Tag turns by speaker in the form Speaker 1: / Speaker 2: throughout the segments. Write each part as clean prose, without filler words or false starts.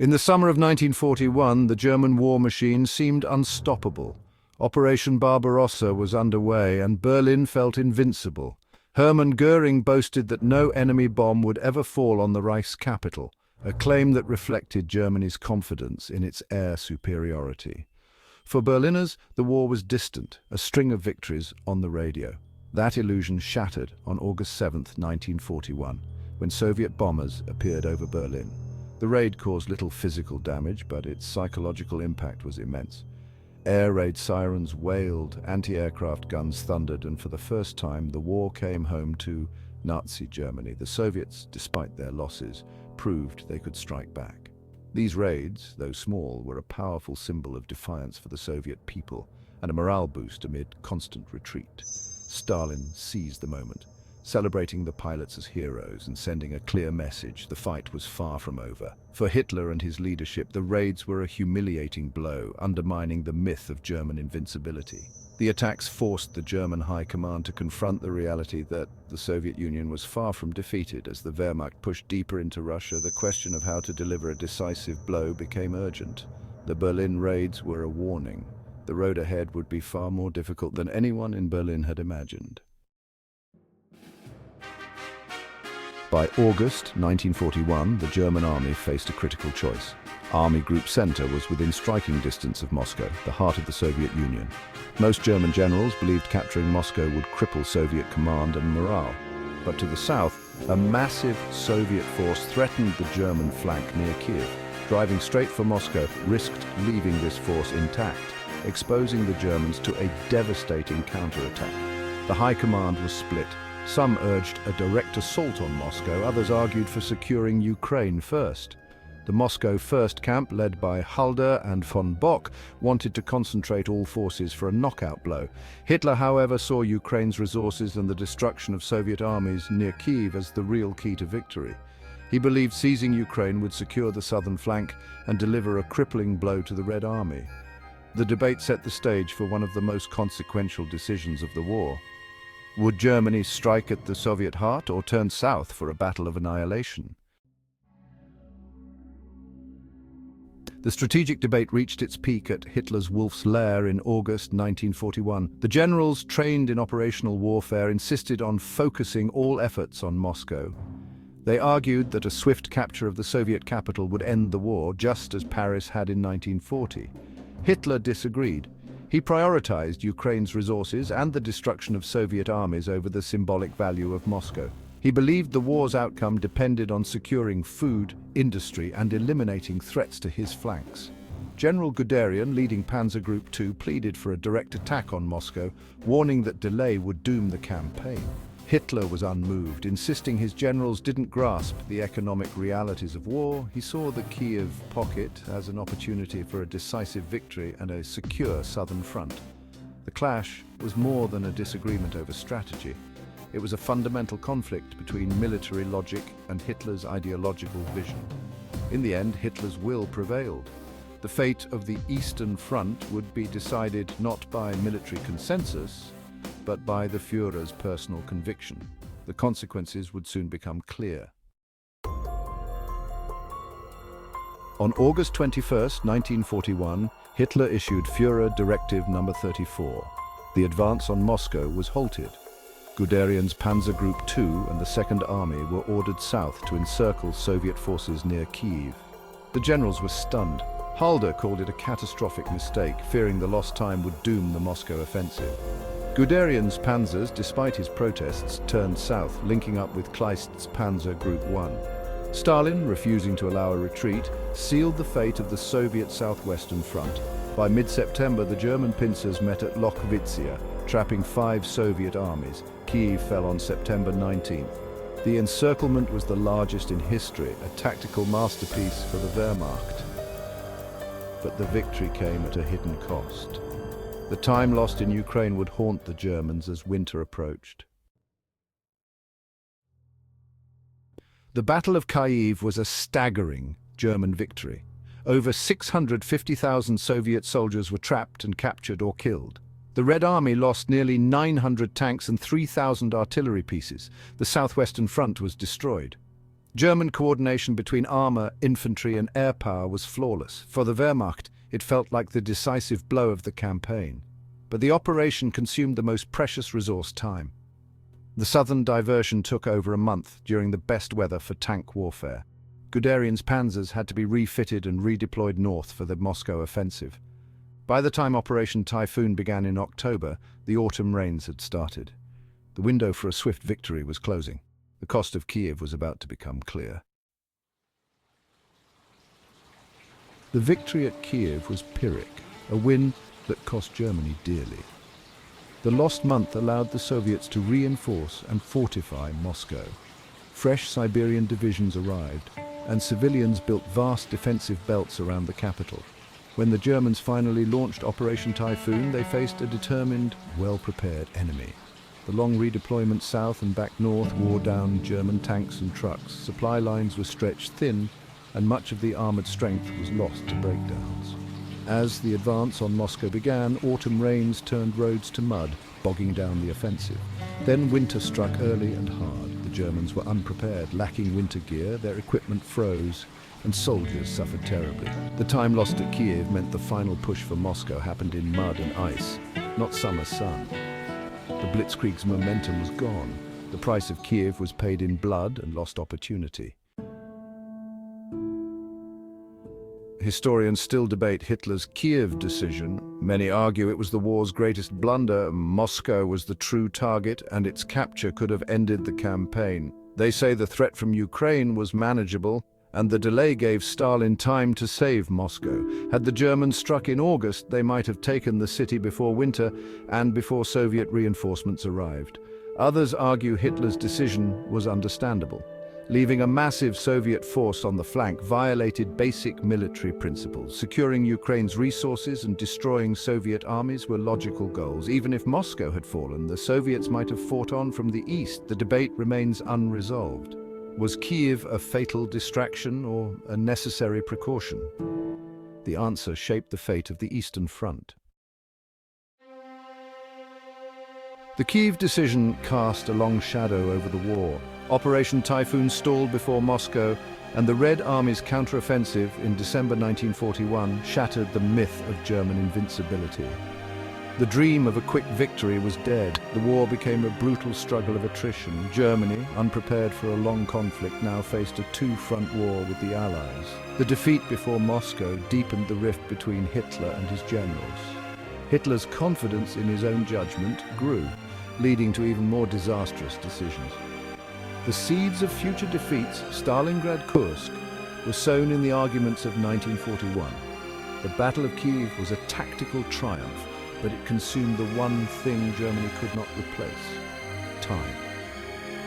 Speaker 1: In the summer of 1941, the German war machine seemed unstoppable. Operation Barbarossa was underway, and Berlin felt invincible. Hermann Göring boasted that no enemy bomb would ever fall on the Reich's capital, a claim that reflected Germany's confidence in its air superiority. For Berliners, the war was distant, a string of victories on the radio. That illusion shattered on August 7, 1941, when Soviet bombers appeared over Berlin. The raid caused little physical damage, but its psychological impact was immense. Air raid sirens wailed, anti-aircraft guns thundered, and for the first time, the war came home to Nazi Germany. The Soviets, despite their losses, proved they could strike back. These raids, though small, were a powerful symbol of defiance for the Soviet people and a morale boost amid constant retreat. Stalin seized the moment, celebrating the pilots as heroes and sending a clear message: the fight was far from over. For Hitler and his leadership, the raids were a humiliating blow, undermining the myth of German invincibility. The attacks forced the German high command to confront the reality that the Soviet Union was far from defeated. As the Wehrmacht pushed deeper into Russia, the question of how to deliver a decisive blow became urgent. The Berlin raids were a warning. The road ahead would be far more difficult than anyone in Berlin had imagined. By August 1941, the German army faced a critical choice. Army Group Center was within striking distance of Moscow, the heart of the Soviet Union. Most German generals believed capturing Moscow would cripple Soviet command and morale. But to the south, a massive Soviet force threatened the German flank near Kiev. Driving straight for Moscow risked leaving this force intact, exposing the Germans to a devastating counterattack. The high command was split. Some urged a direct assault on Moscow, others argued for securing Ukraine first. The Moscow First Camp, led by Halder and von Bock, wanted to concentrate all forces for a knockout blow. Hitler, however, saw Ukraine's resources and the destruction of Soviet armies near Kiev as the real key to victory. He believed seizing Ukraine would secure the southern flank and deliver a crippling blow to the Red Army. The debate set the stage for one of the most consequential decisions of the war. Would Germany strike at the Soviet heart or turn south for a battle of annihilation? The strategic debate reached its peak at Hitler's Wolf's Lair in August 1941. The generals trained in operational warfare insisted on focusing all efforts on Moscow. They argued that a swift capture of the Soviet capital would end the war, just as Paris had in 1940. Hitler disagreed. He prioritized Ukraine's resources and the destruction of Soviet armies over the symbolic value of Moscow. He believed the war's outcome depended on securing food, industry, and eliminating threats to his flanks. General Guderian, leading Panzer Group II, pleaded for a direct attack on Moscow, warning that delay would doom the campaign. Hitler was unmoved, insisting his generals didn't grasp the economic realities of war. He saw the Kiev pocket as an opportunity for a decisive victory and a secure southern front. The clash was more than a disagreement over strategy. It was a fundamental conflict between military logic and Hitler's ideological vision. In the end, Hitler's will prevailed. The fate of the Eastern Front would be decided not by military consensus, but by the Führer's personal conviction. The consequences would soon become clear. On August 21, 1941, Hitler issued Führer Directive No. 34. The advance on Moscow was halted. Guderian's Panzer Group II and the Second Army were ordered south to encircle Soviet forces near Kyiv. The generals were stunned. Halder called it a catastrophic mistake, fearing the lost time would doom the Moscow offensive. Guderian's panzers, despite his protests, turned south, linking up with Kleist's Panzer Group I. Stalin, refusing to allow a retreat, sealed the fate of the Soviet southwestern front. By mid-September, the German pincers met at Lochwitz, trapping 5 Soviet armies. Kyiv fell on September 19th. The encirclement was the largest in history, a tactical masterpiece for the Wehrmacht. But the victory came at a hidden cost. The time lost in Ukraine would haunt the Germans as winter approached. The Battle of Kyiv was a staggering German victory. Over 650,000 Soviet soldiers were trapped and captured or killed. The Red Army lost nearly 900 tanks and 3,000 artillery pieces. The southwestern front was destroyed. German coordination between armor, infantry and air power was flawless. For the Wehrmacht, it felt like the decisive blow of the campaign. But the operation consumed the most precious resource, time. The southern diversion took over a month during the best weather for tank warfare. Guderian's panzers had to be refitted and redeployed north for the Moscow offensive. By the time Operation Typhoon began in October, the autumn rains had started. The window for a swift victory was closing. The cost of Kiev was about to become clear. The victory at Kiev was Pyrrhic, a win that cost Germany dearly. The lost month allowed the Soviets to reinforce and fortify Moscow. Fresh Siberian divisions arrived, and civilians built vast defensive belts around the capital. When the Germans finally launched Operation Typhoon, they faced a determined, well-prepared enemy. The long redeployment south and back north wore down German tanks and trucks. Supply lines were stretched thin, and much of the armoured strength was lost to breakdowns. As the advance on Moscow began, autumn rains turned roads to mud, bogging down the offensive. Then winter struck early and hard. The Germans were unprepared, lacking winter gear, their equipment froze, and soldiers suffered terribly. The time lost at Kiev meant the final push for Moscow happened in mud and ice, not summer sun. The Blitzkrieg's momentum was gone. The price of Kiev was paid in blood and lost opportunity. Historians still debate Hitler's Kiev decision. Many argue it was the war's greatest blunder. Moscow was the true target, and its capture could have ended the campaign. They say the threat from Ukraine was manageable, and the delay gave Stalin time to save Moscow. Had the Germans struck in August, they might have taken the city before winter and before Soviet reinforcements arrived. Others argue Hitler's decision was understandable. Leaving a massive Soviet force on the flank violated basic military principles. Securing Ukraine's resources and destroying Soviet armies were logical goals. Even if Moscow had fallen, the Soviets might have fought on from the east. The debate remains unresolved. Was Kiev a fatal distraction or a necessary precaution? The answer shaped the fate of the Eastern Front. The Kiev decision cast a long shadow over the war. Operation Typhoon stalled before Moscow, and the Red Army's counteroffensive in December 1941 shattered the myth of German invincibility. The dream of a quick victory was dead. The war became a brutal struggle of attrition. Germany, unprepared for a long conflict, now faced a two-front war with the Allies. The defeat before Moscow deepened the rift between Hitler and his generals. Hitler's confidence in his own judgment grew, leading to even more disastrous decisions. The seeds of future defeats, Stalingrad, Kursk, were sown in the arguments of 1941. The Battle of Kiev was a tactical triumph, but it consumed the one thing Germany could not replace: time.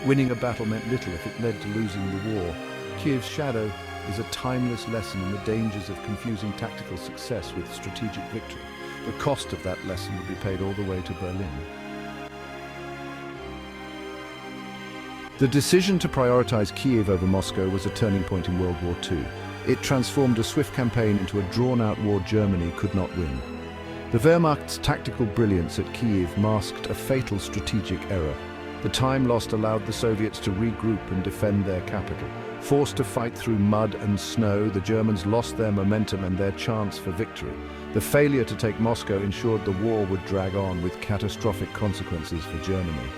Speaker 1: Winning a battle meant little if it led to losing the war. Kiev's shadow is a timeless lesson in the dangers of confusing tactical success with strategic victory. The cost of that lesson would be paid all the way to Berlin. The decision to prioritize Kiev over Moscow was a turning point in World War II. It transformed a swift campaign into a drawn-out war Germany could not win. The Wehrmacht's tactical brilliance at Kiev masked a fatal strategic error. The time lost allowed the Soviets to regroup and defend their capital. Forced to fight through mud and snow, the Germans lost their momentum and their chance for victory. The failure to take Moscow ensured the war would drag on with catastrophic consequences for Germany.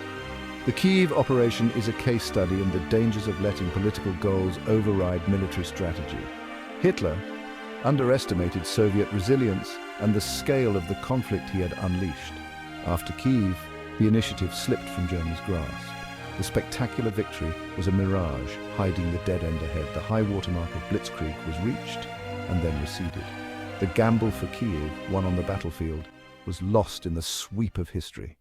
Speaker 1: The Kiev operation is a case study in the dangers of letting political goals override military strategy. Hitler underestimated Soviet resilience and the scale of the conflict he had unleashed. After Kiev, the initiative slipped from Germany's grasp. The spectacular victory was a mirage, hiding the dead end ahead. The high watermark of Blitzkrieg was reached and then receded. The gamble for Kiev, won on the battlefield, was lost in the sweep of history.